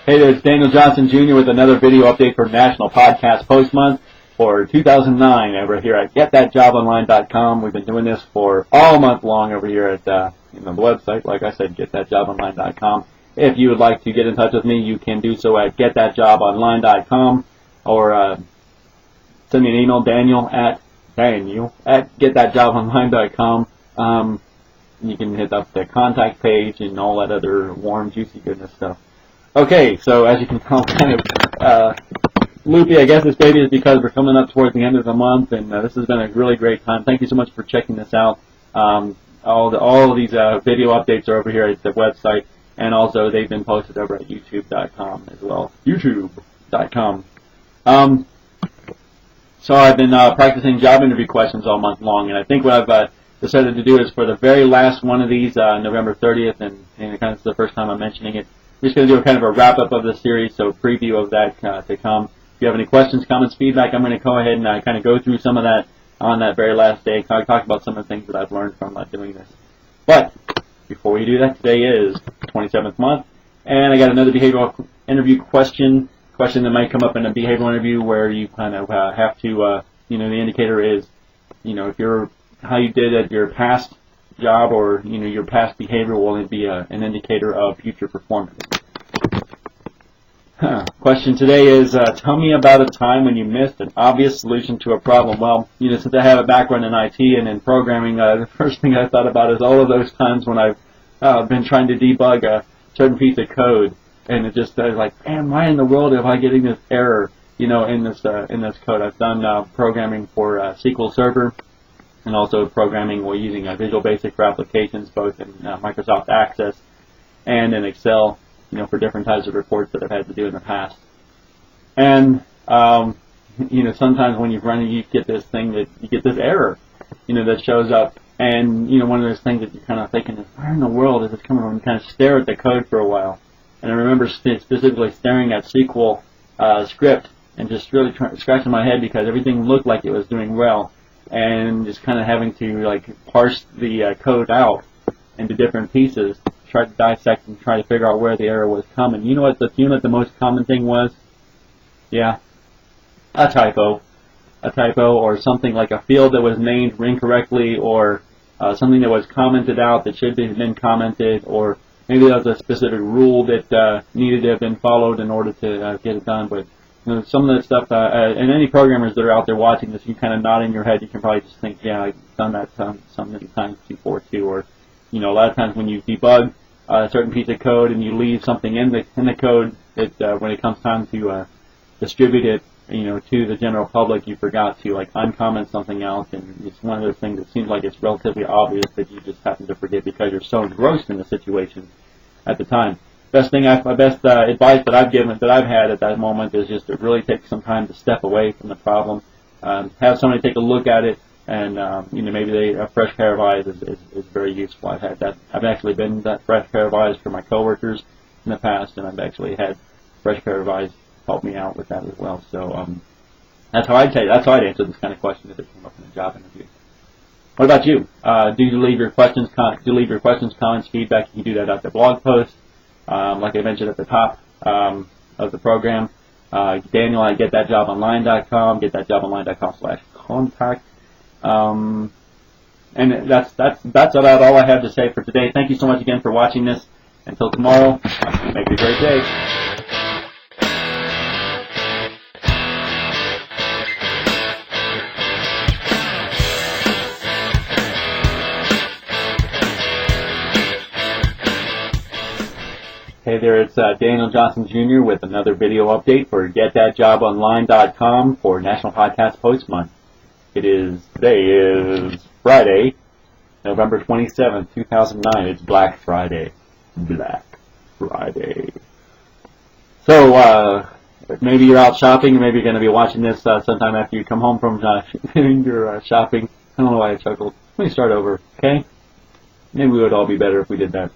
Hey there, it's Daniel Johnson Jr. with another video update for National Podcast Post Month for 2009 over here at GetThatJobOnline.com. We've been doing this for all month long over here at the website. Like I said, GetThatJobOnline.com. If you would like to get in touch with me, you can do so at GetThatJobOnline.com or send me an email, Daniel at GetThatJobOnline.com. You can hit up the contact page and all that other warm, juicy goodness stuff. Okay, so as you can tell, kind of loopy, I guess this baby is because we're coming up towards the end of the month, and this has been a really great time. Thank you so much for checking this out. All of these video updates are over here at the website, and also they've been posted over at YouTube.com as well. YouTube.com. So I've been practicing job interview questions all month long, and I think what I've decided to do is for the very last one of these, November 30th, and kind of the first time I'm mentioning it, I'm just going to do a kind of a wrap-up of the series, so a preview of that to come. If you have any questions, comments, feedback, I'm going to go ahead and kind of go through some of that on that very last day. Talk about some of the things that I've learned from doing this. But before we do that, today is the 27th month, and I got another behavioral interview question that might come up in a behavioral interview where you kind of have to, the indicator is, if you're how you did at your past job or your past behavior will be an indicator of future performance. Question today is, tell me about a time when you missed an obvious solution to a problem. Well, since I have a background in IT and in programming, the first thing I thought about is all of those times when I've been trying to debug a certain piece of code, and it just like, man, why in the world am I getting this error, in this code? I've done programming for SQL Server, and also programming while using Visual Basic for applications, both in Microsoft Access and in Excel, for different types of reports that I've had to do in the past. And sometimes when you're running, you get this thing that you get this error, that shows up, and one of those things that you're kind of thinking is, where in the world is this coming from? You kind of stare at the code for a while, and I remember specifically staring at SQL script and just really scratching my head because everything looked like it was doing well, and just kind of having to parse the code out into different pieces, try to dissect and try to figure out where the error was coming. You know what the most common thing was? Yeah, a typo or something like a field that was named incorrectly, or something that was commented out that should have been commented, or maybe there was a specific rule that needed to have been followed in order to get it done. But some of that stuff, and any programmers that are out there watching this, you kind of nod in your head, you can probably just think, yeah, I've done that so many times before too. Or, a lot of times when you debug a certain piece of code and you leave something in the code that when it comes time to distribute it, to the general public, you forgot to uncomment something else, and it's one of those things that seems like it's relatively obvious that you just happen to forget because you're so engrossed in the situation at the time. Best advice that I've had at that moment is just to really take some time to step away from the problem, have somebody take a look at it, and maybe a fresh pair of eyes is very useful. I've actually been that fresh pair of eyes for my coworkers in the past, and I've actually had fresh pair of eyes help me out with that as well. So that's how I'd answer this kind of question if it came up in a job interview. What about you? Do leave your questions, comments, feedback. You can do that at the blog post. Like I mentioned at the top of the program, Daniel at GetThatJobOnline.com, GetThatJobOnline.com/contact. And that's about all I have to say for today. Thank you so much again for watching this. Until tomorrow, make it a great day. Hey there, it's Daniel Johnson Jr. with another video update for GetThatJobOnline.com for National Podcast Post Month. Today is Friday, November 27th, 2009. It's Black Friday. Black Friday. So, maybe you're out shopping, or maybe you're going to be watching this sometime after you come home from your shopping. I don't know why I chuckled. Let me start over, okay? Maybe we would all be better if we did that.